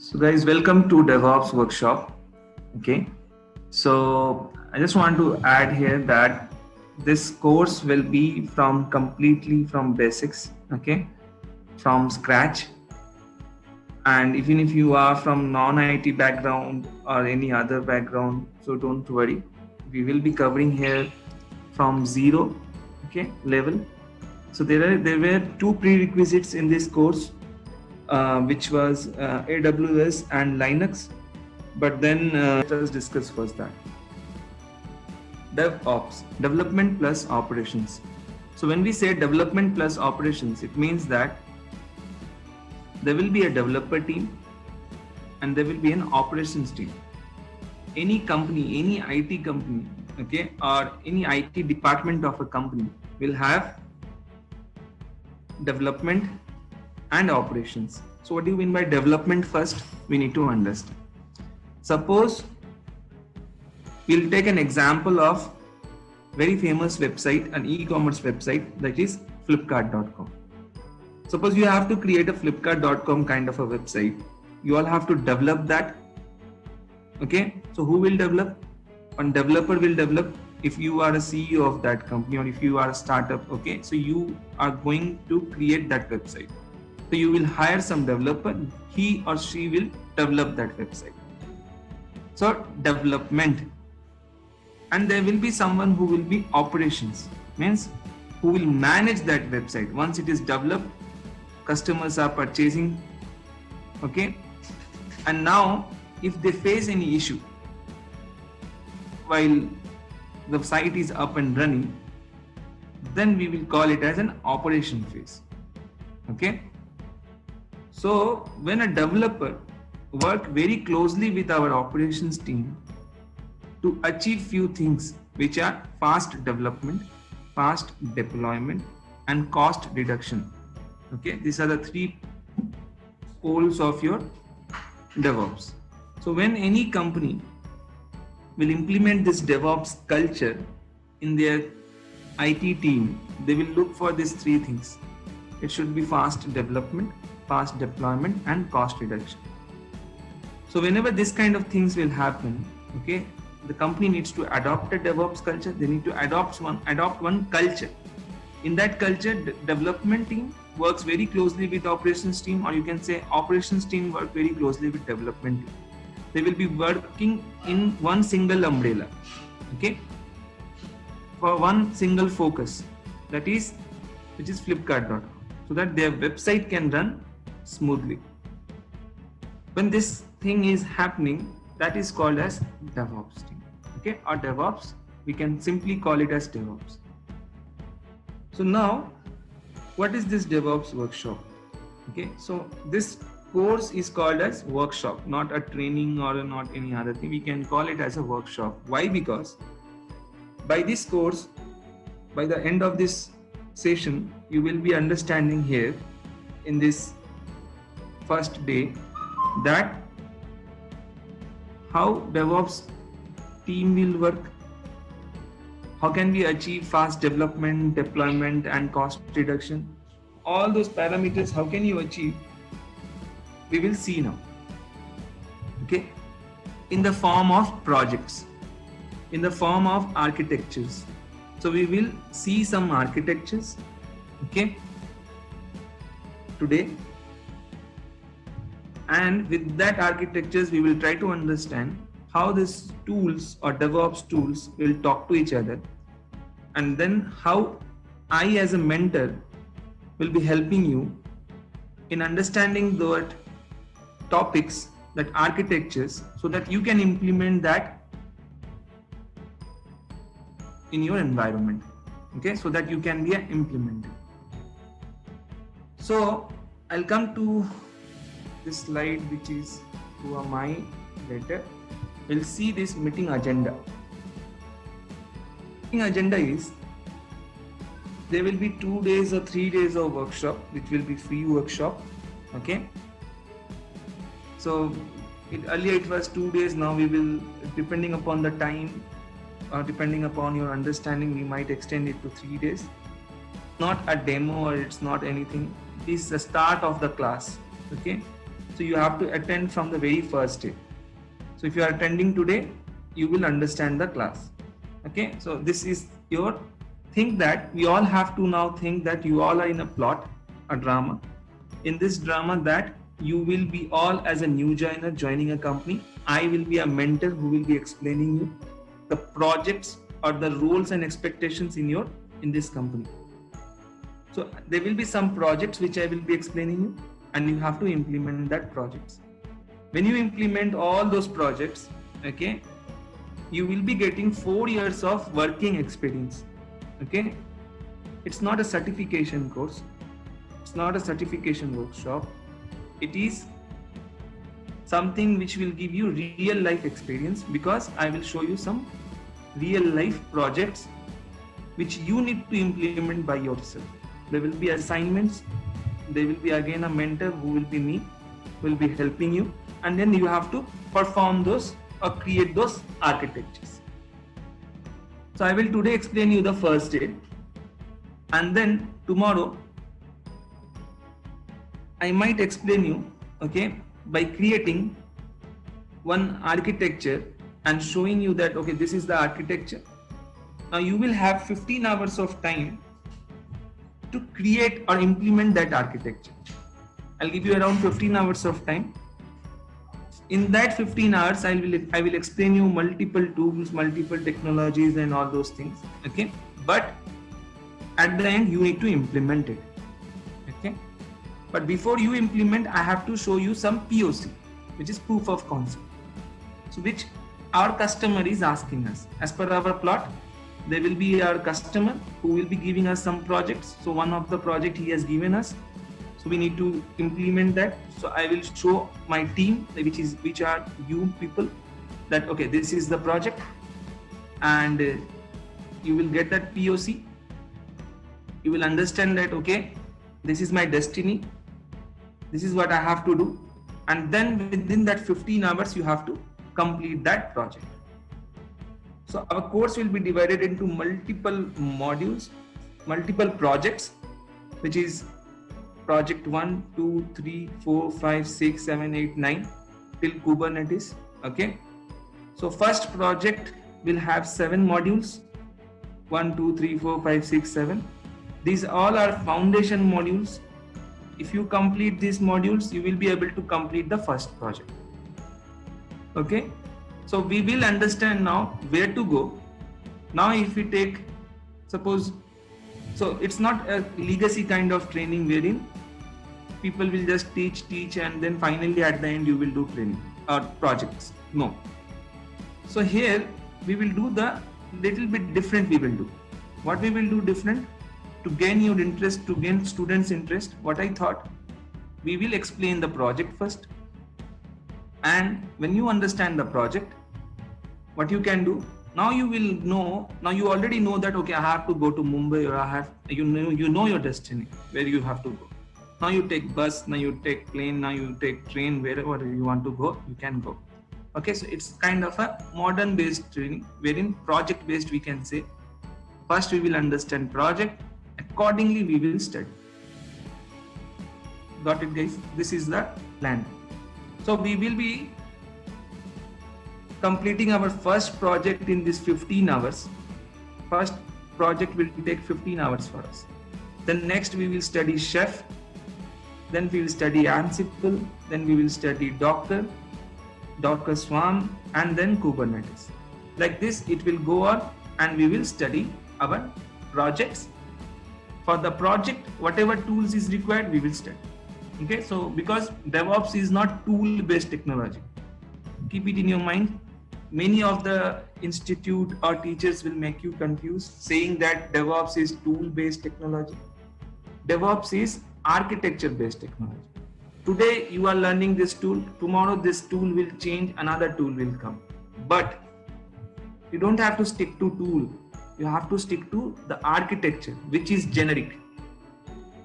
So guys, welcome to DevOps workshop. Okay. So I just want to add here that this course will be from completely from basics, okay, from scratch. And even if you are from non-IT background or any other background, so don't worry. We will be covering here from zero, okay, level. So there were two prerequisites in this course, which was AWS and Linux. But then let us discuss first that. DevOps, development plus operations. So when we say development plus operations, it means that there will be a developer team and there will be an operations team. Any company, any IT company, okay, or any IT department of a company will have development and operations. So what do you mean by development? First, we need to understand. Suppose we'll take an example of very famous website, an e-commerce website, that is flipkart.com. Suppose you have to create a flipkart.com kind of a website. You all have to develop that. Okay, so who will develop? One developer will develop. If you are a CEO of that company or if you are a startup, okay, so you are going to create that website. So you will hire some developer, he or she will develop that website. So development. And there will be someone who will be operations, means who will manage that website. Once it is developed, customers are purchasing, okay, and now if they face any issue while the site is up and running, then we will call it as an operation phase. Okay, so when a developer work very closely with our operations team to achieve few things, which are fast development, fast deployment, and cost reduction. Okay, these are the three poles of your DevOps. So when any company will implement this DevOps culture in their IT team, they will look for these three things. It should be fast development, fast deployment, and cost reduction. So whenever this kind of things will happen, okay, the company needs to adopt a DevOps culture. They need to adopt one culture. In that culture, the development team works very closely with operations team, or you can say operations team work very closely with development team. They will be working in one single umbrella, okay, for one single focus, which is Flipkart.com, so that their website can run smoothly. When this thing is happening, that is called as DevOps team, okay, or DevOps. We can simply call it as DevOps. So now, what is this DevOps workshop? Okay, so this course is called as workshop, not a training or not any other thing. We can call it as a workshop. Why? Because by this course, by the end of this session, you will be understanding here in this first day that how DevOps team will work, how can we achieve fast development, deployment, and cost reduction. All those parameters, how can you achieve? We will see now. Okay, in the form of projects, in the form of architectures. So we will see some architectures, okay, today. And with that architectures, we will try to understand how these tools or DevOps tools will talk to each other, and then how I as a mentor will be helping you in understanding the topics, that architectures, so that you can implement that in your environment, okay, so that you can be an implementer. So I'll come to this slide, which is to my letter. We'll see this meeting agenda. Meeting agenda is, there will be 2 days or 3 days of workshop, which will be free workshop, okay. So earlier it was 2 days, now we will, depending upon the time or depending upon your understanding, we might extend it to 3 days. Not a demo or it's not anything, it is the start of the class, okay. So you have to attend from the very first day. So if you are attending today, you will understand the class. Okay, so this is your think that we all have to now think that you all are in a plot, a drama. In this drama that you will be all as a new joiner joining a company. I will be a mentor who will be explaining you the projects or the roles and expectations in this company. So there will be some projects which I will be explaining you, and you have to implement that projects. When you implement all those projects, okay, you will be getting 4 years of working experience. Okay, it's not a certification course, it's not a certification workshop, it is something which will give you real life experience, because I will show you some real life projects which you need to implement by yourself. There will be assignments, there will be again a mentor who will be me, who will be helping you, and then you have to perform those or create those architectures. So I will today explain you the first day, and then tomorrow I might explain you, okay, by creating one architecture and showing you that, okay, this is the architecture. Now you will have 15 hours of time to create or implement that architecture. I'll give you around 15 hours of time. In that 15 hours, I will explain you multiple tools, multiple technologies and all those things. Okay. But at the end, you need to implement it. Okay. But before you implement, I have to show you some POC, which is proof of concept. So which our customer is asking us. As per our plot, there will be our customer who will be giving us some projects. So one of the project he has given us, so we need to implement that. So I will show my team, which are you people, that okay, this is the project, and you will get that POC. You will understand that, okay, this is my destiny, this is what I have to do, and then within that 15 hours you have to complete that project. So our course will be divided into multiple modules, multiple projects, which is project 1, 2, 3, 4, 5, 6, 7, 8, 9 till Kubernetes. Okay. So first project will have 7 modules, 1, 2, 3, 4, 5, 6, 7. These all are foundation modules. If you complete these modules, you will be able to complete the first project. Okay. So we will understand now where to go. Now if we take, suppose, so it's not a legacy kind of training wherein people will just teach and then finally at the end you will do training or projects. No. So here we will do the little bit different we will do. What we will do different? To gain your interest, to gain students' interest, what I thought, we will explain the project first. And when you understand the project, what you can do, now you will know, now you already know that, okay, I have to go to Mumbai, or I have, you know your destiny, where you have to go. Now you take bus, now you take plane, now you take train, wherever you want to go, you can go. Okay, so it's kind of a modern based training, wherein project based we can say, first we will understand project, accordingly we will study. Got it, guys? This is the plan. So we will be completing our first project in this 15 hours. First project will take 15 hours for us. Then next we will study Chef. Then we will study Ansible. Then we will study Docker Swarm, and then Kubernetes. Like this, it will go on, and we will study our projects. For the project, whatever tools is required, we will study. Okay, so because DevOps is not tool-based technology, keep it in your mind. Many of the institute or teachers will make you confused, saying that DevOps is tool-based technology. DevOps is architecture-based technology. Today you are learning this tool, tomorrow this tool will change, another tool will come. But you don't have to stick to tool, you have to stick to the architecture, which is generic,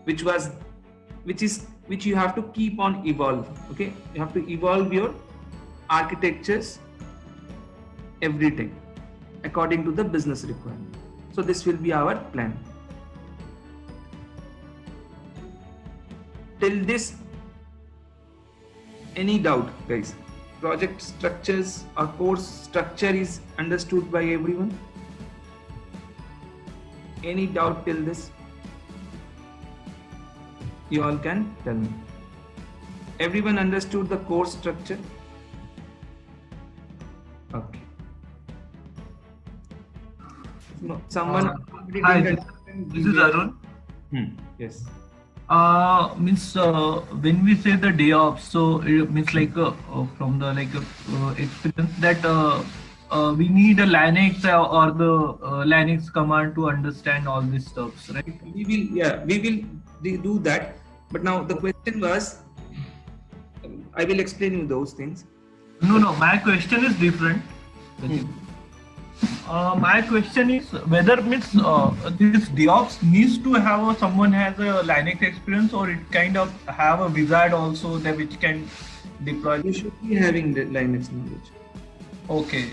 which you have to keep on evolve. Okay, you have to evolve your architectures every time according to the business requirement. So this will be our plan. Till this Any doubt, guys? Project structures or course structure is understood by everyone? Any doubt till this? You all can tell me. Everyone understood the course structure? Okay. No, someone. Hi, this is Arun. Yes. Means when we say the day off, so it means like from the experience that we need a Linux or the Linux command to understand all these stuffs, right? We will do that. But now the question was, I will explain you those things. No, my question is different. My question is whether means this DevOps needs to have someone has a Linux experience, or it kind of have a wizard also that which can deploy. You should be having the Linux knowledge. Okay.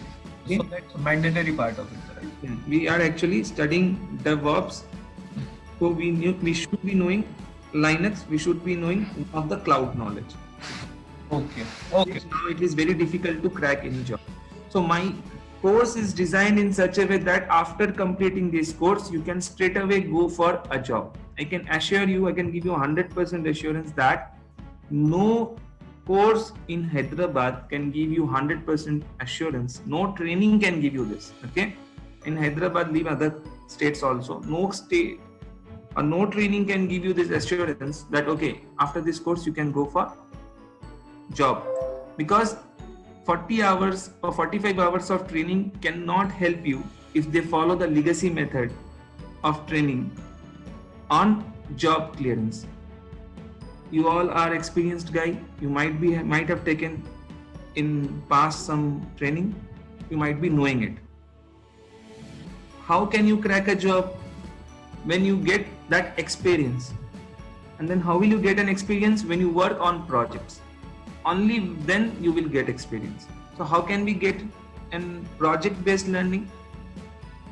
So that's a mandatory part of it, right? We are actually studying DevOps, so we should be knowing Linux. We should be knowing of the cloud knowledge. Okay. Now it is very difficult to crack any job. So my course is designed in such a way that after completing this course, you can straight away go for a job. I can assure you, I can give you 100% assurance that no course in Hyderabad can give you 100% assurance. No training can give you this. Okay, in Hyderabad, leave other states also. No state or no training can give you this assurance that okay, after this course you can go for job, because 40 hours or 45 hours of training cannot help you if they follow the legacy method of training on job clearance. You all are experienced guy. You might have taken in past some training. You might be knowing it. How can you crack a job when you get that experience? And then how will you get an experience? When you work on projects. Only then you will get experience. So how can we get an project-based learning?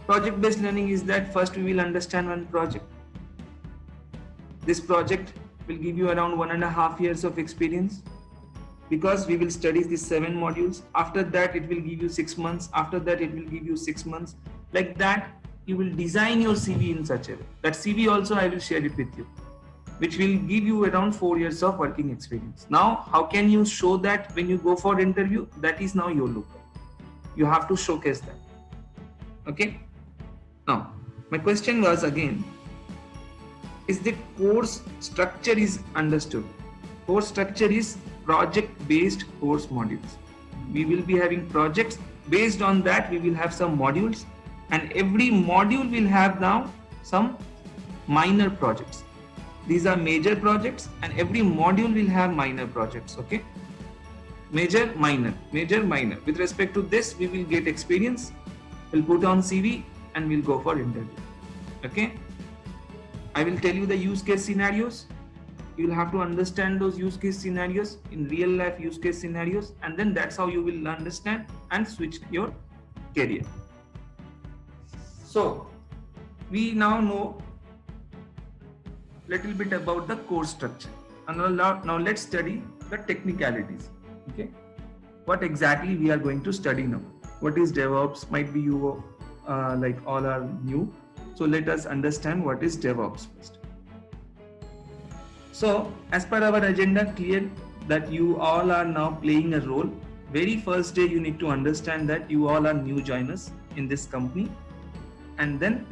Project-based learning is that first we will understand one project. This project will give you around 1.5 years of experience, because we will study these 7 modules. After that it will give you 6 months. After that it will give you 6 months. Like that you will design your CV in such a way. That CV also I will share it with you, which will give you around 4 years of working experience. Now, how can you show that when you go for interview? That is now your lookup. You have to showcase that. Okay. Now, my question was again, is the course structure is understood? Course structure is project-based course modules. We will be having projects. Based on that, we will have some modules, and every module will have now some minor projects. These are major projects, and every module will have minor projects. Okay, major, minor, major, minor. With respect to this, we will get experience. We'll put on CV and we'll go for interview. Okay, I will tell you the use case scenarios. You will have to understand those use case scenarios in real life use case scenarios, and then that's how you will understand and switch your career. So we now know little bit about the course structure, and now let's study the technicalities. Okay, what exactly we are going to study now? What is DevOps? Might be you like all are new, so let us understand what is DevOps first. So as per our agenda, clear that you all are now playing a role. Very first day you need to understand that you all are new joiners in this company, and then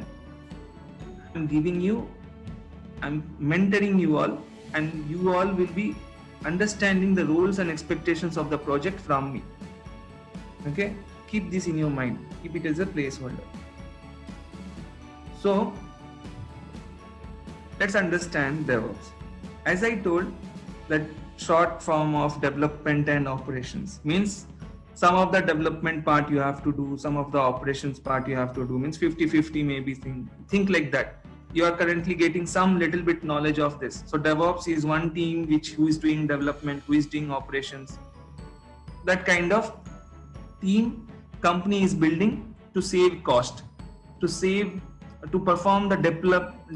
I'm mentoring you all, and you all will be understanding the roles and expectations of the project from me. Okay, keep this in your mind, keep it as a placeholder. So let's understand DevOps. As I told, that short form of development and operations means some of the development part you have to do, some of the operations part you have to do, means 50-50 maybe, think like that. You are currently getting some little bit knowledge of this. So DevOps is one team who is doing development, who is doing operations. That kind of team company is building to save cost, to perform the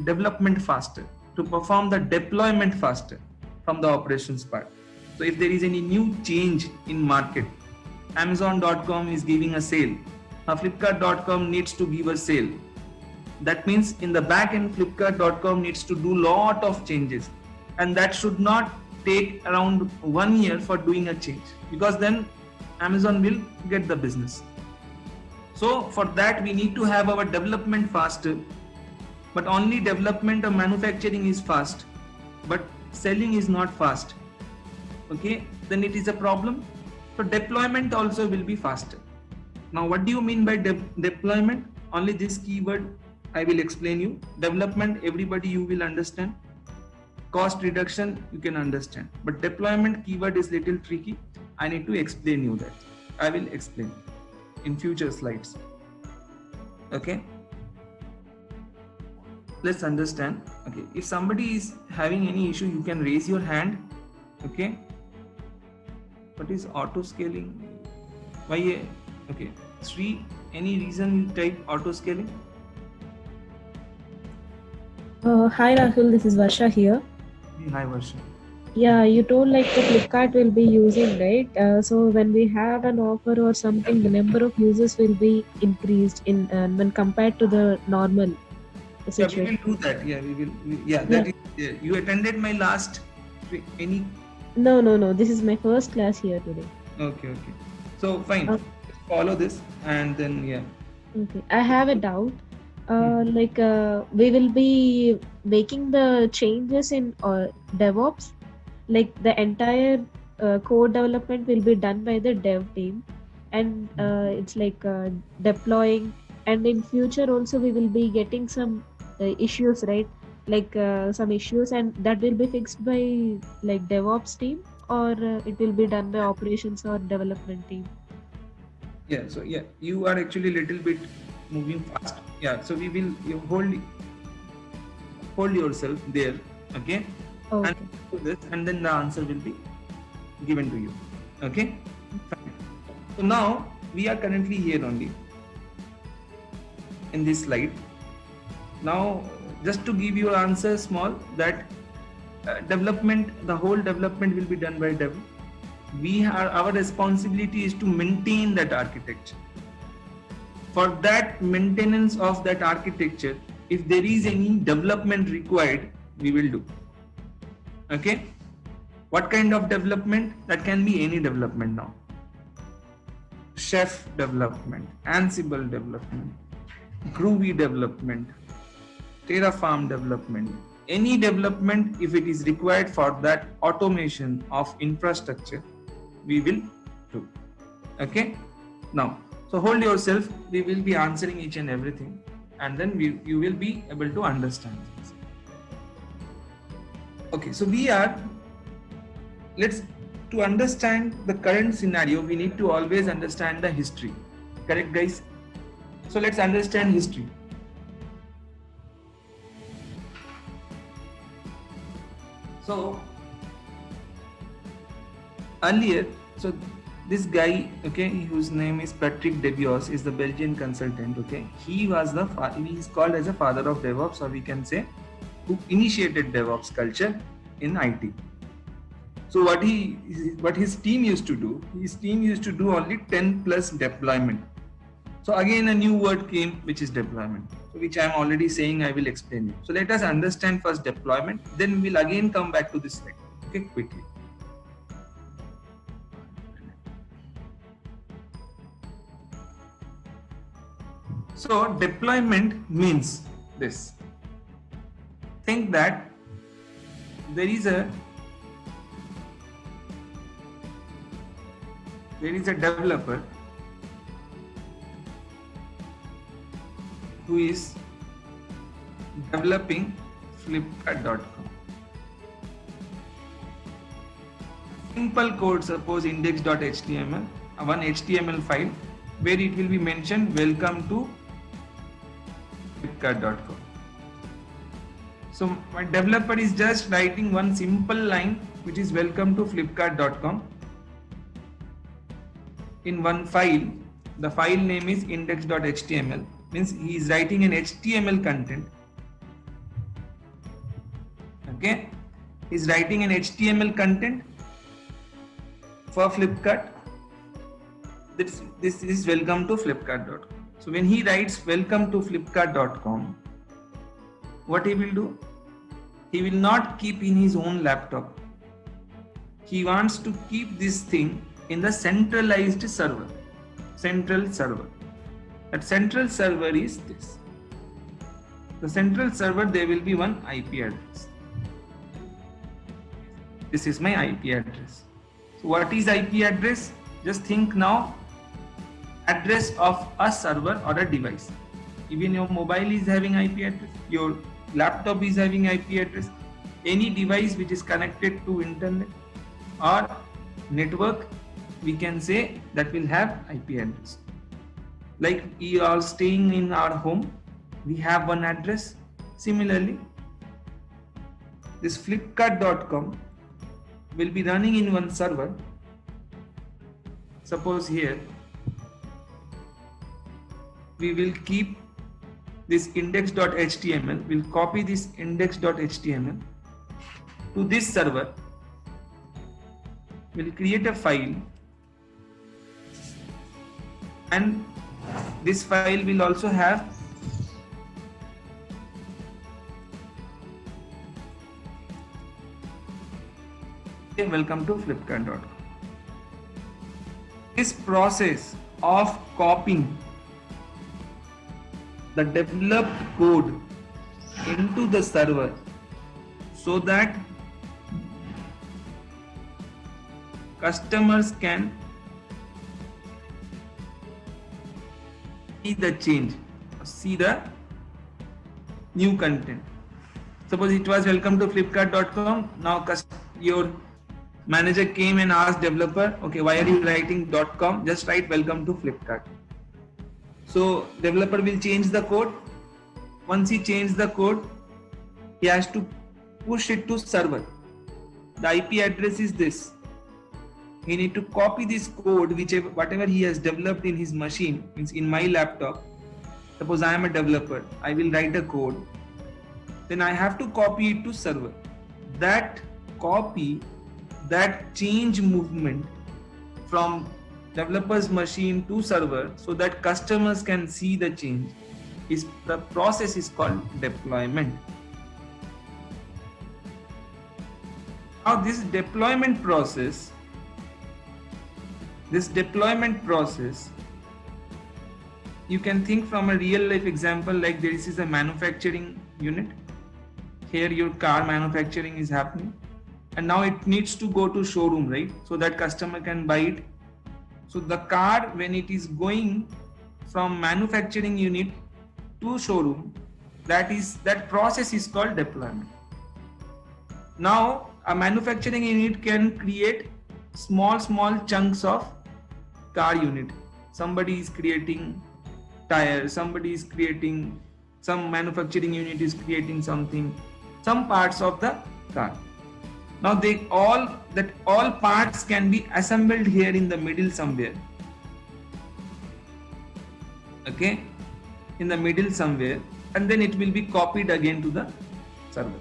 development faster, to perform the deployment faster from the operations part. So if there is any new change in market, Amazon.com is giving a sale. Now Flipkart.com needs to give a sale. That means in the back end, Flipkart.com needs to do lot of changes, and that should not take around 1 year for doing a change, because then Amazon will get the business. So for that we need to have our development faster, but only development of manufacturing is fast, but selling is not fast. Okay, then it is a problem. So deployment also will be faster. Now what do you mean by deployment? Only this keyword I will explain you. Development, everybody you will understand. Cost reduction, you can understand. But deployment keyword is little tricky. I need to explain you that. I will explain in future slides. Okay. Let's understand. Okay. If somebody is having any issue, you can raise your hand. Okay. What is auto scaling? Why? Okay. Sri, any reason you type auto scaling? Hi Rahul, this is Varsha here. Hi Varsha. Yeah, you told like the Flipkart will be using, right? So when we have an offer or something, the number of users will be increased in when compared to the normal situation. Yeah, we will do that. Yeah, we will. That is. You attended my last any? No. This is my first class here today. Okay. So fine. Follow this and then Okay, I have a doubt. We will be making the changes in DevOps. Like the entire code development will be done by the dev team, and it's like deploying. And in future also we will be getting some issues, right? Like some issues, and that will be fixed by like DevOps team, or it will be done by operations or development team. Yeah. So you are actually little bit moving fast. Yeah. So we will hold yourself there. Okay. Okay. And do this, and then the answer will be given to you. Okay. Fine. So now we are currently here only in this slide. Now just to give you an answer small, that development, the whole development will be done by dev. Our responsibility is to maintain that architecture. For that maintenance of that architecture, if there is any development required, we will do. Okay. What kind of development? That can be any development now. Chef development, Ansible development, Groovy development, Terraform development. Any development, if it is required for that automation of infrastructure, we will do. Okay. Now, so hold yourself. We will be answering each and everything, and then you will be able to understand this. Okay. So to understand the current scenario, we need to always understand the history. Correct, guys? So let's understand history. So earlier, so this guy, okay, whose name is Patrick Debios, is the Belgian consultant. Okay, he is called as a father of DevOps, or we can say who initiated DevOps culture in IT. So what his team used to do, only 10 plus deployment. So again a new word came, which is deployment, so which I am already saying. I will explain you. So let us understand first deployment, then we'll again come back to this slide. Okay, quickly. So deployment means this. Think that there is a developer who is developing Flipkart.com. Simple code, suppose index.html, one HTML file where it will be mentioned welcome to Flipkart.com. So my developer is just writing one simple line which is welcome to Flipkart.com in one file. The file name is index.html, means he is writing an HTML content. Okay, he is writing an HTML content, for Flipkart, this is welcome to Flipkart.com. So when he writes welcome to Flipkart.com, what he will do? He will not keep in his own laptop. He wants to keep this thing in the centralized server. Central server. That central server is this. The central server, there will be one IP address. This is my IP address. So what is IP address? Just think now, address of a server or a device. Even your mobile is having IP address, your laptop is having IP address, any device which is connected to internet or network, we can say that will have IP address. Like you are staying in our home, we have one address. Similarly, this Flipkart.com will be running in one server. Suppose here we will keep this index.html, we'll copy this index.html to this server, we'll create a file, and this file will also have welcome to Flipkart.com. This process of copying the developed code into the server so that customers can see the change, see the new content. Suppose it was welcome to Flipkart.com. Now your manager came and asked developer, okay, why are you writing .com? Just write welcome to Flipkart. So developer will change the code. Once he changes the code, he has to push it to server. The IP address is this. He need to copy this code, whatever he has developed in his machine, means in my laptop. Suppose I am a developer, I will write a code. Then I have to copy it to server. That copy, that change movement from developer's machine to server so that customers can see the change, the process is called deployment. Now this deployment process, you can think from a real life example, like this is a manufacturing unit. Here your car manufacturing is happening, and now it needs to go to showroom, right? So that customer can buy it. So the car, when it is going from manufacturing unit to showroom, that process is called deployment. Now a manufacturing unit can create small chunks of car unit. Somebody is creating tires, somebody is creating, some manufacturing unit is creating something, some parts of the car. Now all parts can be assembled here in the middle somewhere. Okay, in the middle somewhere, and then it will be copied again to the server.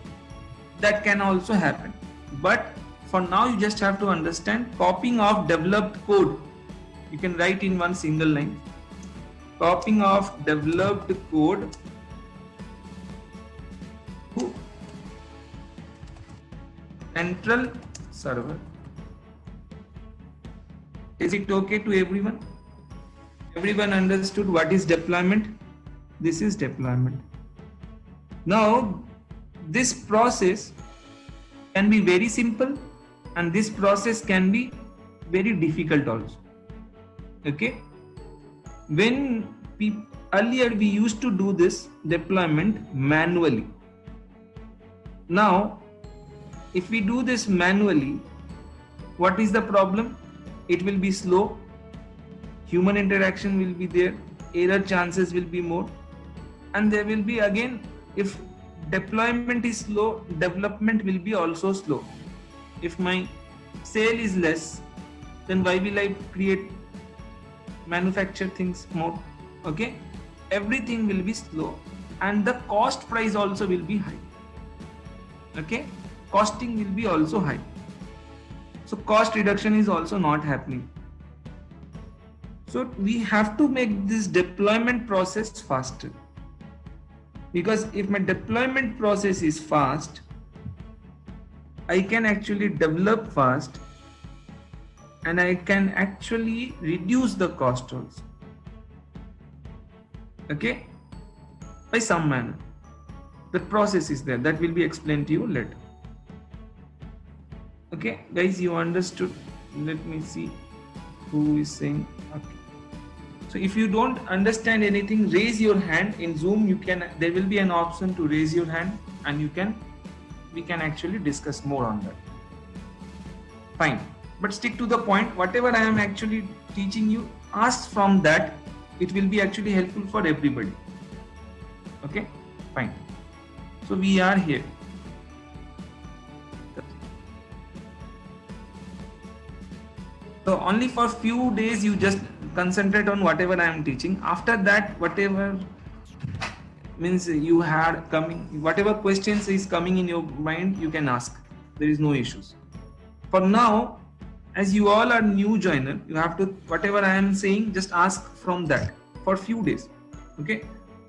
That can also happen. But for now, you just have to understand copying of developed code. You can write in one single line. Copying of developed code to central server. Is it okay to everyone? Everyone understood what is deployment? This is deployment. Now, this process can be very simple, and this process can be very difficult also. Okay? Earlier we used to do this deployment manually. Now, if we do this manually, what is the problem? It will be slow, human interaction will be there, error chances will be more, and there will be, again, if deployment is slow, development will be also slow. If my sale is less, then why will I manufacture things more? Okay, everything will be slow, and the cost price also will be high. Okay, costing will be also high. So cost reduction is also not happening. So we have to make this deployment process faster. Because if my deployment process is fast, I can actually develop fast and I can actually reduce the cost also. Okay? By some manner. The process is there. That will be explained to you later. Okay, guys, you understood? Let me see who is saying. Okay. So if you don't understand anything, raise your hand in Zoom. There will be an option to raise your hand, and we can actually discuss more on that. Fine, but stick to the point. Whatever I am actually teaching you, ask from that. It will be actually helpful for everybody. Okay, fine. So we are here. So only for few days you just concentrate on whatever I am teaching. After that, whatever means you had coming, whatever questions is coming in your mind, you can ask. There is no issues. For now, as you all are new joiner, you have to, whatever I am saying, just ask from that for few days. Okay,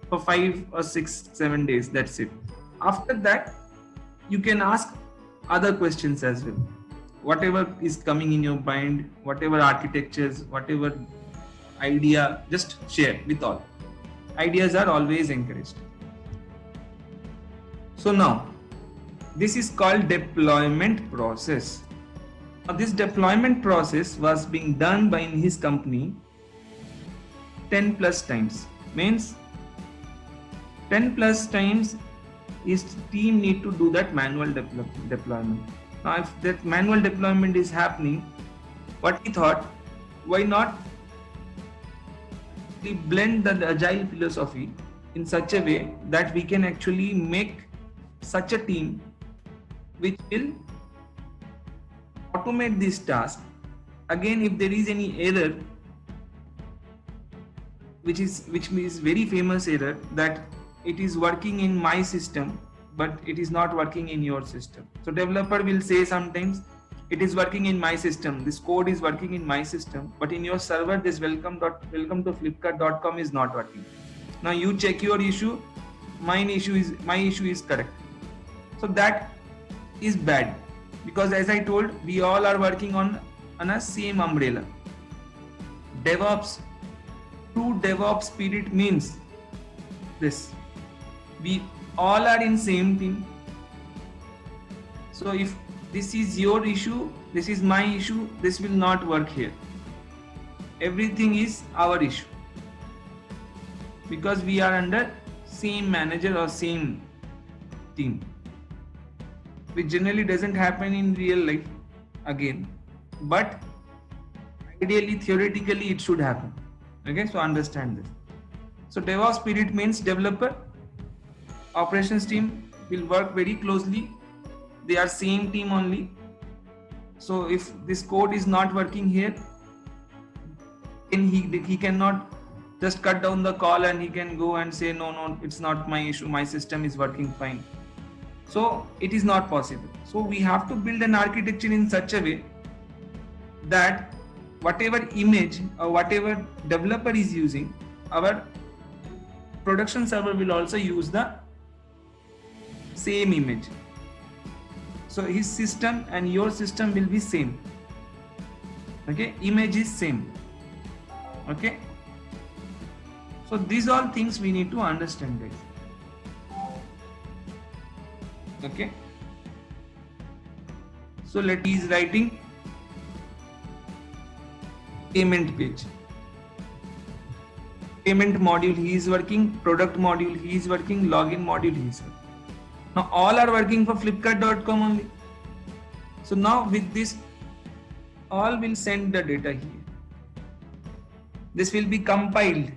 for 5 or 6, 7 days. That's it. After that, you can ask other questions as well. Whatever is coming in your mind, whatever architectures, whatever idea, just share with all. Ideas are always encouraged. So now, this is called deployment process. Now this deployment process was being done by in his company 10 plus times. Means 10 plus times his team need to do that manual deployment. Now if that manual deployment is happening, what he thought, why not we blend the agile philosophy in such a way that we can actually make such a team which will automate this task. Again, if there is any error, which means very famous error, that it is working in my system but it is not working in your system. So developer will say sometimes, it is working in my system, this code is working in my system, but in your server this welcome to flipkart.com is not working. Now you check your issue, my issue is correct. So that is bad, because as I told, we all are working on a same umbrella. DevOps, true DevOps spirit means this: we all are in same team. So if this is your issue, this is my issue, this will not work here. Everything is our issue, because we are under same manager or same team, which generally doesn't happen in real life again, but ideally, theoretically it should happen. Okay, so understand this. So DevOps spirit means developer, operations team will work very closely. They are same team only. So if this code is not working here, then he cannot just cut down the call and he can go and say, no, it's not my issue, my system is working fine. So it is not possible. So we have to build an architecture in such a way that whatever image or whatever developer is using, our production server will also use the same image. So his system and your system will be same. Okay, image is same. Okay, so these all things we need to understand, guys. Okay, so he is writing payment page, payment module he is working, product module he is working, login module he is working. Now all are working for flipkart.com only. So now with this, all will send the data here. This will be compiled.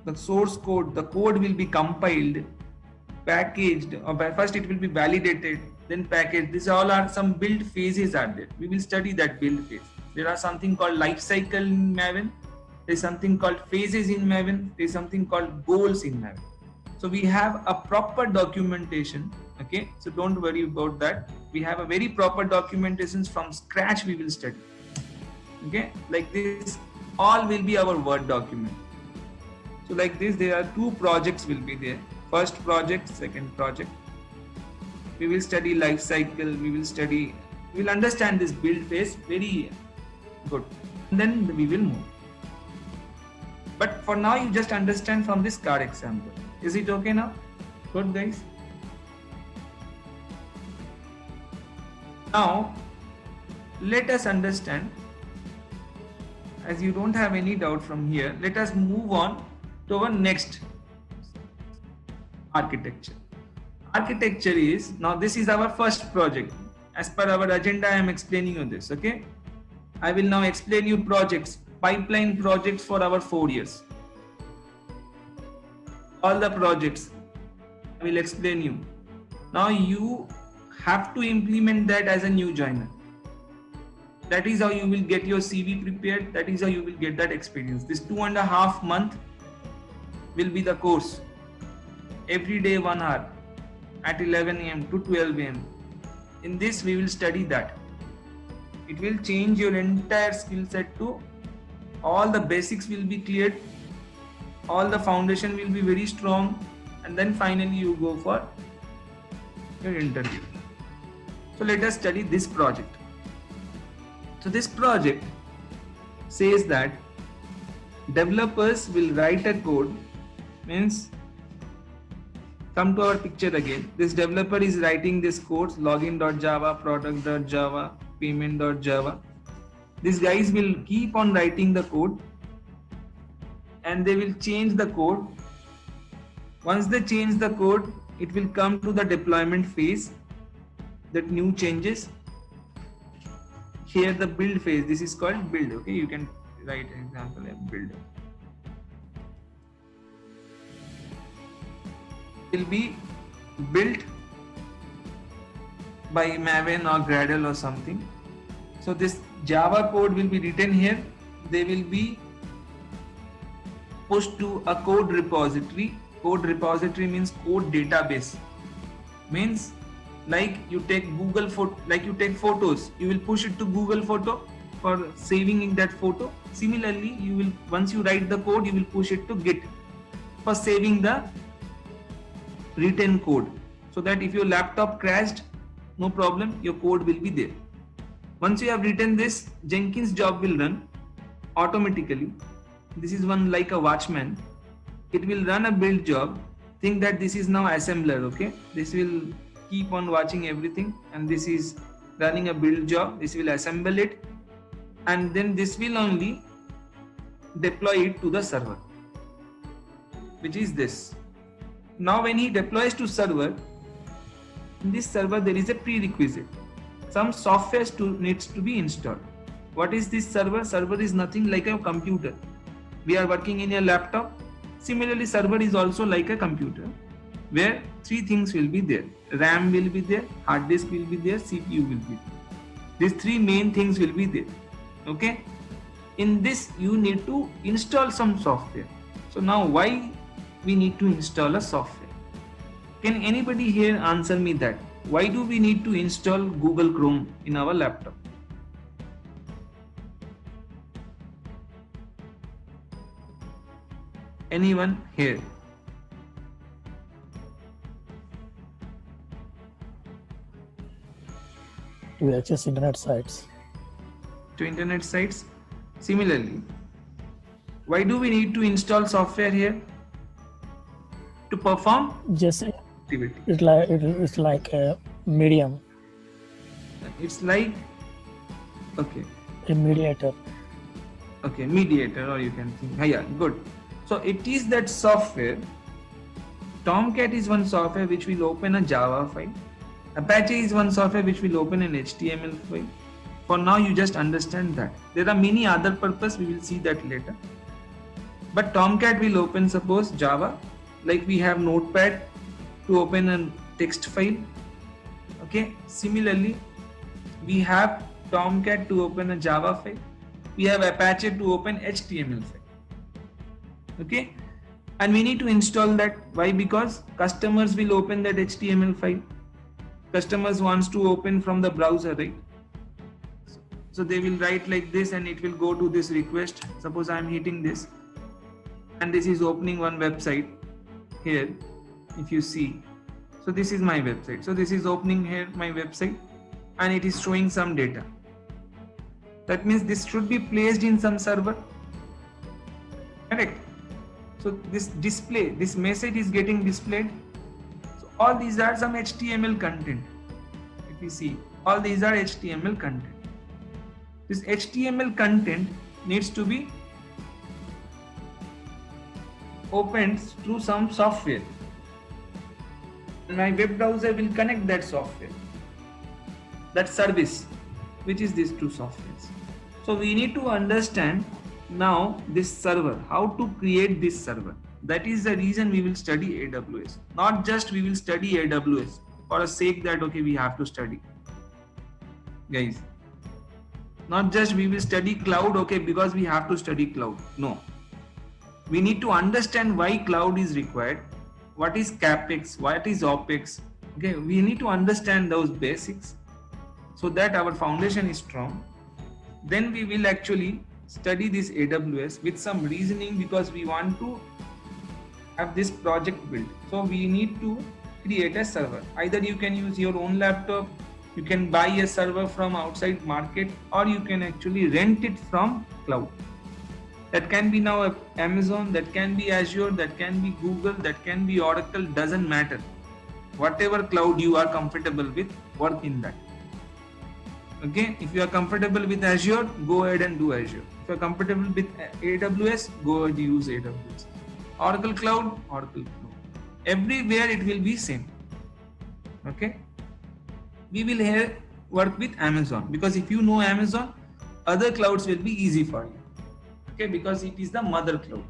The source code, the code will be compiled, packaged, or first it will be validated, then packaged. These all are some build phases are there. We will study that build phase. There are something called life cycle in Maven. There is something called phases in Maven. There is something called goals in Maven. So we have a proper documentation Okay, so don't worry about that. We have a very proper documentation from scratch we will study. Okay, like this, all will be our Word document. So like this, there are two projects will be there. First project, second project. We will study life cycle, we will understand this build phase very good. And then we will move. But for now, you just understand from this card example. Is it okay now? Good, guys? Now, let us understand. As you don't have any doubt from here, let us move on to our next architecture. Architecture is, now this is our first project. As per our agenda, I am explaining you this, okay? I will now explain you projects, pipeline projects for our 4 years. All the projects I will explain you. Now you have to implement that as a new joiner. That is how you will get your CV prepared. That is how you will get that experience. This 2.5 months will be the course. Every day 1 hour at 11 a.m. to 12 a.m. In this we will study that. It will change your entire skill set to all the basics will be cleared. All the foundation will be very strong. And then finally you go for your interview. So let us study this project. So this project says that developers will write a code, means come to our picture again. This developer is writing this code, login.java, product.java, payment.java. These guys will keep on writing the code and they will change the code. Once they change the code, it will come to the deployment phase, that new changes. Here the build phase, this is called build. Okay, you can write an example of build. Will be built by Maven or Gradle or something. So this Java code will be written here. They will be pushed to a code repository. Code repository means code database. Means like you take Google photo, like you take photos, you will push it to Google Photo for saving in that photo. Similarly, you will, once you write the code, you will push it to Git for saving the written code, so that if your laptop crashed, no problem, your code will be there. Once you have written this, Jenkins job will run automatically. This is one like a watchman. It will run a build job. Think that this is now assembler, okay? This will keep on watching everything, and this is running a build job. This will assemble it, and then this will only deploy it to the server, which is this. Now when he deploys to server, in this server there is a prerequisite. Some software needs to be installed. What is this server? Server is nothing like a computer. We are working in a laptop. Similarly, server is also like a computer, where 3 things will be there. RAM will be there, hard disk will be there, CPU will be there. These 3 main things will be there. Okay. In this, you need to install some software. So now why we need to install a software? Can anybody here answer me that? Why do we need to install Google Chrome in our laptop? Anyone here? To access internet sites. To internet sites. Similarly, why do we need to install software here? To perform Just activity. it's like a medium, It's like, okay, a mediator. okay, mediator, or you can think, yeah, good. So it is that software. Tomcat is one software which will open a Java file. Apache is one software which will open an HTML file. For now, you just understand that. There are many other purposes, we will see that later. But Tomcat will open, suppose, Java, like we have Notepad to open a text file. Okay, similarly, we have Tomcat to open a Java file. We have Apache to open HTML file. Okay, and we need to install that. Why? Because customers will open that HTML file. customers wants to open from the browser, right? So they will write like this and it will go to this request. Suppose I am hitting this and this is opening one website here, if you see. So this is my website. So this is opening here my website and it is showing some data. That means this should be placed in some server. Correct? So this display, this message is getting displayed. So all these are some HTML content. If you see, all these are HTML content. This HTML content needs to be opened through some software. And my web browser will connect that software, that service, which is these two softwares. So we need to understand now this server, how to create this server. That is the reason we will study AWS. Not just we will study AWS for a sake that okay we have to study. Guys, not just we will study cloud okay because we have to study cloud. No. We need to understand why cloud is required, what is CapEx, what is OpEx. Okay, we need to understand those basics so that our foundation is strong. Then we will actually study this AWS with some reasoning because we want to have this project built. So we need to create a server. Either you can use your own laptop, you can buy a server from outside market, or you can actually rent it from cloud. That can be now Amazon, that can be Azure, that can be Google, that can be Oracle, doesn't matter. Whatever cloud you are comfortable with, work in that. Okay, if you are comfortable with Azure, go ahead and do Azure. If you are comfortable with AWS, go ahead and use AWS. Oracle Cloud, Oracle Cloud. Everywhere it will be same. Okay, we will here work with Amazon because if you know Amazon, other clouds will be easy for you. Okay, because it is the mother cloud.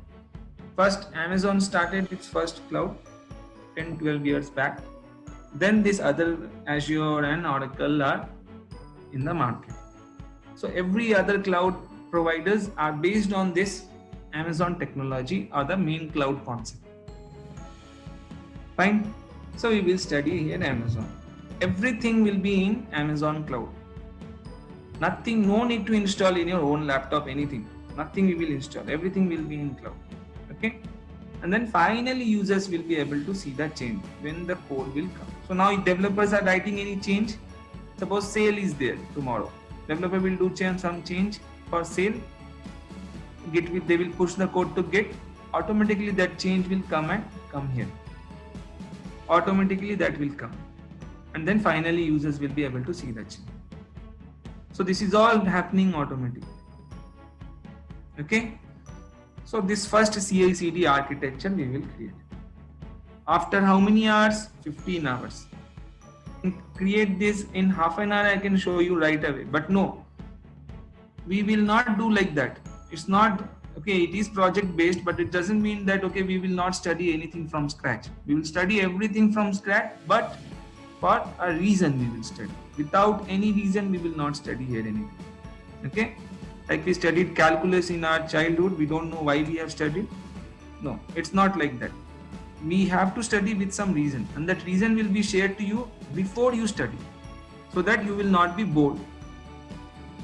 First, Amazon started its first cloud 10-12 years back. Then this other Azure and Oracle are in the market. So every other cloud providers are based on this Amazon technology or the main cloud concept. Fine. So we will study here Amazon. Everything will be in Amazon cloud. Nothing, no need to install in your own laptop, anything. Nothing we will install. Everything will be in cloud. Okay. And then finally users will be able to see the change when the code will come. So now if developers are writing any change, suppose sale is there tomorrow. Developer will do some change for sale. They will push the code to Git. Automatically that change will come and come here. Automatically that will come. And then finally users will be able to see the change. So this is all happening automatically. Okay. So this first CI/CD architecture we will create. After how many hours? 15 hours. Create this in half an hour, I can show you right away. But no, we will not do like that. It's not, okay, it is project based, but it doesn't mean that, okay, we will not study anything from scratch. We will study everything from scratch, but for a reason we will study. Without any reason, we will not study here anything. Okay? Like we studied calculus in our childhood, we don't know why we have studied. No, it's not like that. We have to study with some reason, and that reason will be shared to you before you study so that you will not be bored.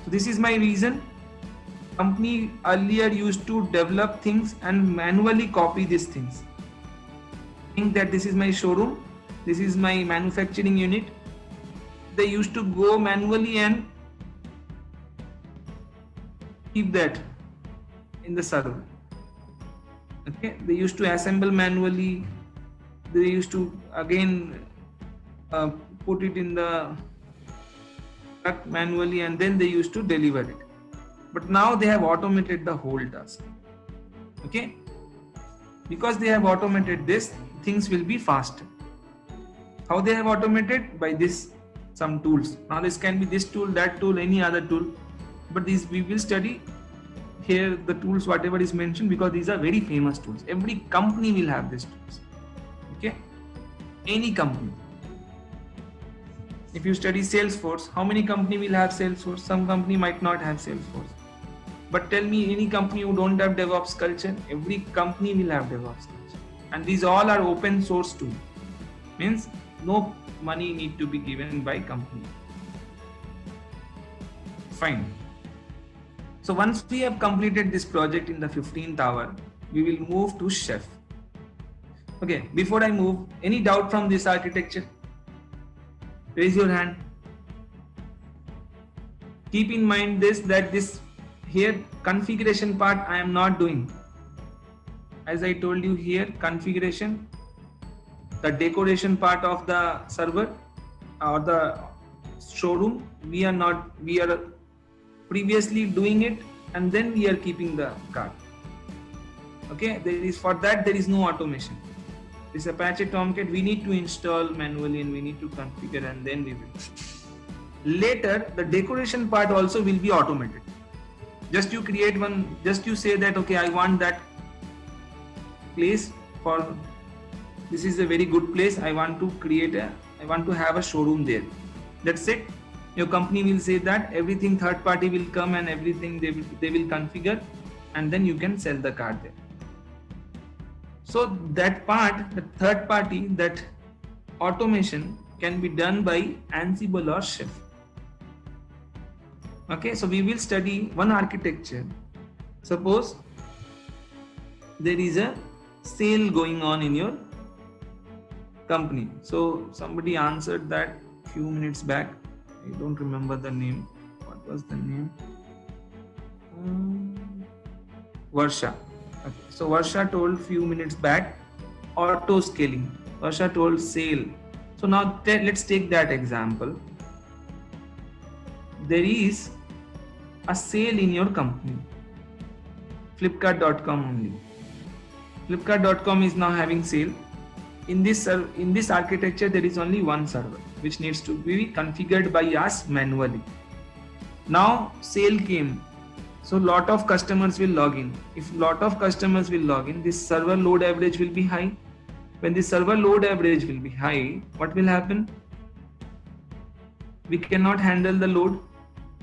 So this is my reason. Company earlier used to develop things and manually copy these things. Think that this is my showroom, this is my manufacturing unit. They used to go manually and keep that in the server. Okay, they used to assemble manually. They used to again put it in the truck manually, and then they used to deliver it. But now they have automated the whole task. Okay, because they have automated this, things will be faster. How they have automated? By this some tools. Now this can be this tool, that tool, any other tool, but these we will study here the tools whatever is mentioned because these are very famous tools. Every company will have these tools. Okay, any company. If you study Salesforce, how many company will have Salesforce? Some company might not have Salesforce. But tell me any company who don't have DevOps culture, every company will have DevOps culture. And these all are open source tools. Means no money need to be given by company. Fine. So once we have completed this project in the 15th hour, we will move to chef. Okay, before I move, any doubt from this architecture? Raise your hand. Keep in mind this, that this here configuration part I am not doing. As I told you here, configuration, the decoration part of the server or the showroom, we are previously doing it and then we are keeping the card. Okay, for that there is no automation. This Apache Tomcat we need to install manually and we need to configure and then we will. Later, the decoration part also will be automated. Just you create one, just you say that, okay, I want that place for, this is a very good place, I want to have a showroom there. That's it. Your company will say that everything third party will come and everything they will configure and then you can sell the card there. So that part, the third party, that automation can be done by Ansible or Chef. Okay, so we will study one architecture. Suppose there is a sale going on in your company. So somebody answered that few minutes back. I don't remember the name. What was the name? Varsha. Okay. So Varsha told few minutes back auto scaling. Varsha told sale. So now let's take that example. There is a sale in your company. Flipkart.com only. Flipkart.com is now having sale. In this architecture, there is only one server which needs to be configured by us manually. Now sale came. So lot of customers will log in. If lot of customers will log in, this server load average will be high. When the server load average will be high, what will happen? We cannot handle the load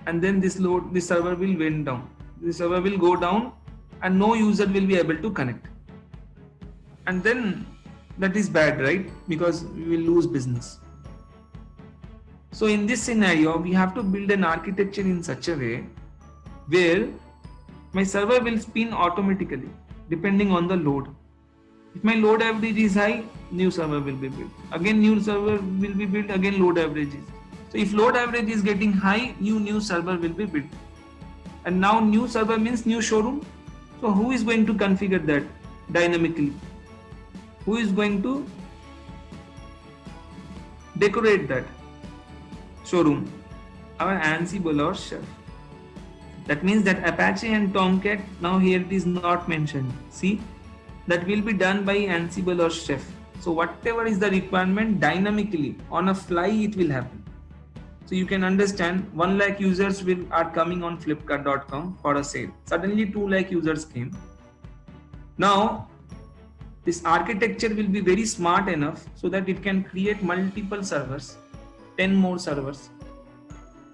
and then this server will went down. The server will go down and no user will be able to connect. And then that is bad, right? Because we will lose business. So in this scenario, we have to build an architecture in such a way where my server will spin automatically depending on the load. If my load average is high, new server will be built. Again, new server will be built, again load average is. So if load average is getting high, new server will be built. And now new server means new showroom. So who is going to configure that dynamically? Who is going to decorate that showroom? Our Ansible or Chef. That means that Apache and Tomcat, now here it is not mentioned. See, that will be done by Ansible or Chef. So whatever is the requirement, dynamically on a fly it will happen. So you can understand 1 lakh users are coming on Flipkart.com for a sale. Suddenly 2 lakh users came. Now this architecture will be very smart enough so that it can create multiple servers, 10 more servers,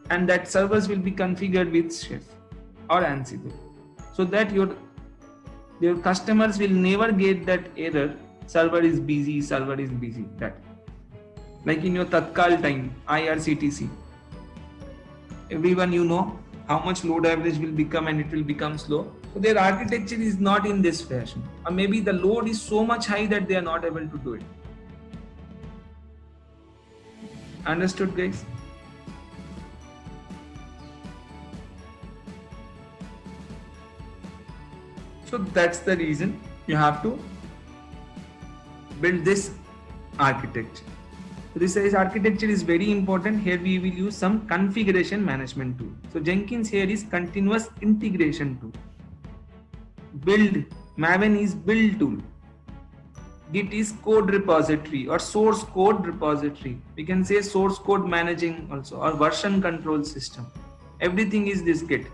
and that servers will be configured with Chef or Ansible, so that your customers will never get that error, server is busy, that. Like in your Tatkal time, IRCTC, everyone you know how much load average will become and it will become slow. So their architecture is not in this fashion, or maybe the load is so much high that they are not able to do it. Understood, guys? So that's the reason you have to build this architecture. So this architecture is very important. Here we will use some configuration management tool. So Jenkins here is continuous integration tool. Build, Maven is build tool. Git is code repository or source code repository. We can say source code managing also, or version control system. Everything is this Git.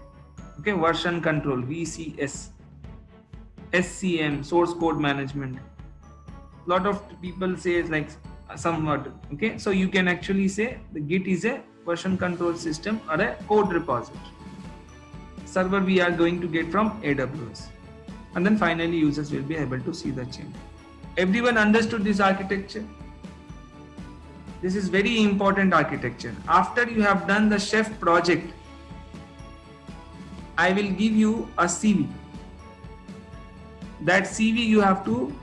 Okay, version control, VCS. SCM, source code management. Lot of people say it's like somewhat. Okay, so you can actually say the Git is a version control system or a code repository. Server we are going to get from AWS, and then finally users will be able to see the change. Everyone understood this architecture? This is very important architecture. After you have done the chef project, I will give you a CV. That CV you have to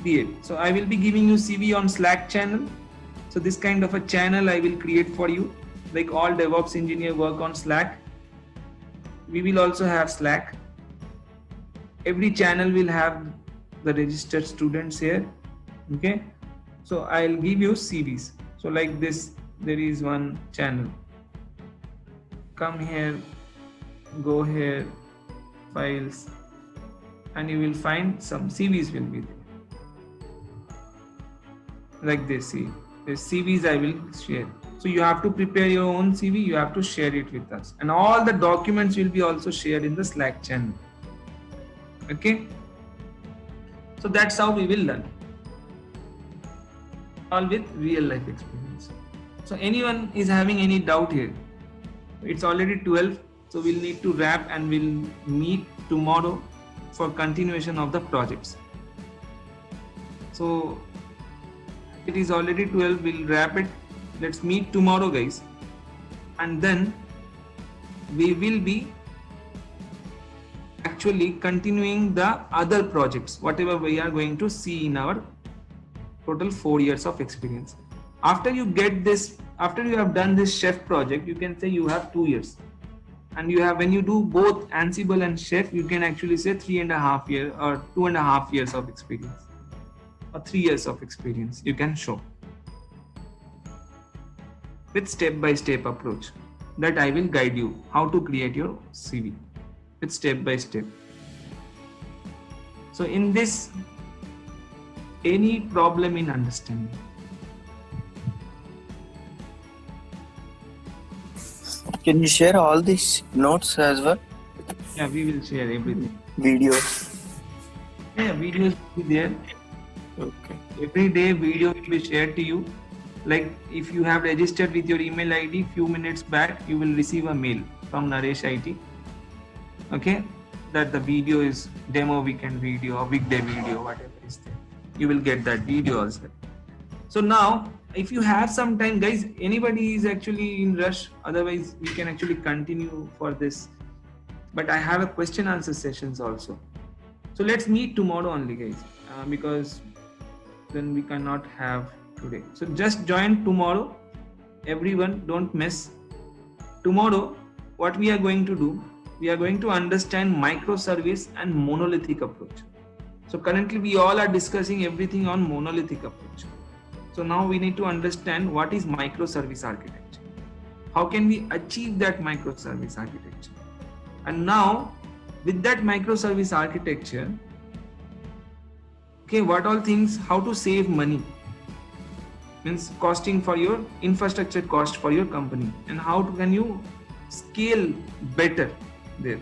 create. So I will be giving you CV on Slack channel. So this kind of a channel I will create for you. Like all DevOps engineer work on Slack. We will also have Slack. Every channel will have the registered students here. Okay. So I'll give you CVs. So like this, there is one channel. Come here, go here, files, and you will find some CVs will be there. Like this, see, the CVs I will share. So you have to prepare your own CV, you have to share it with us. And all the documents will be also shared in the Slack channel. Okay. So that's how we will learn. All with real life experience. So anyone is having any doubt here? It's already 12. So we'll need to wrap and we'll meet tomorrow for continuation of the projects. So it is already 12. We'll wrap it. Let's meet tomorrow, guys. And then we will be actually continuing the other projects, whatever we are going to see in our total 4 years of experience. After you get this, after you have done this chef project, you can say you have 2 years. And you have, when you do both Ansible and chef, you can actually say 3.5 years or 2.5 years of experience, or 3 years of experience you can show with step-by-step approach that I will guide you how to create your CV with step-by-step. So in this, any problem in understanding? Can you share all these notes as well? Yeah, we will share everything. Videos. Yeah, videos will be there. Okay. Every day video will be shared to you. Like if you have registered with your email ID, few minutes back, you will receive a mail from Naresh IT. Okay, that the video is demo weekend video or weekday video, whatever is there. You will get that video also. So now, if you have some time, guys, anybody is actually in rush. Otherwise, we can actually continue for this. But I have a question answer sessions also. So let's meet tomorrow only, guys, because then we cannot have today. So just join tomorrow. Everyone, don't miss. Tomorrow, what we are going to do, we are going to understand microservice and monolithic approach. So currently we all are discussing everything on monolithic approach. So now we need to understand what is microservice architecture. How can we achieve that microservice architecture? And now with that microservice architecture, okay, what all things, how to save money, means costing for your infrastructure cost for your company, and how can you scale better there.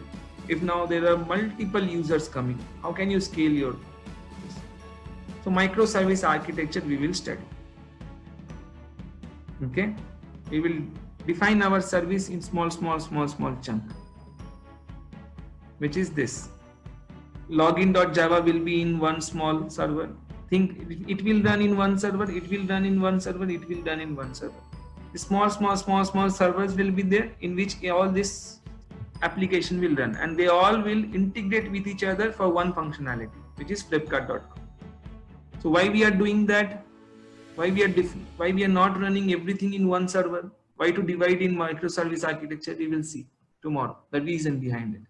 If now there are multiple users coming, how can you scale your business? So microservice architecture we will study. Okay, we will define our service in small chunk, which is this. Login.java will be in one small server. Think it will run in one server, it will run in one server, it will run in one server. The small servers will be there in which all this application will run, and they all will integrate with each other for one functionality, which is Flipkart.com. So why we are doing that? Why we are not running everything in one server? Why to divide in microservice architecture? We will see tomorrow the reason behind it.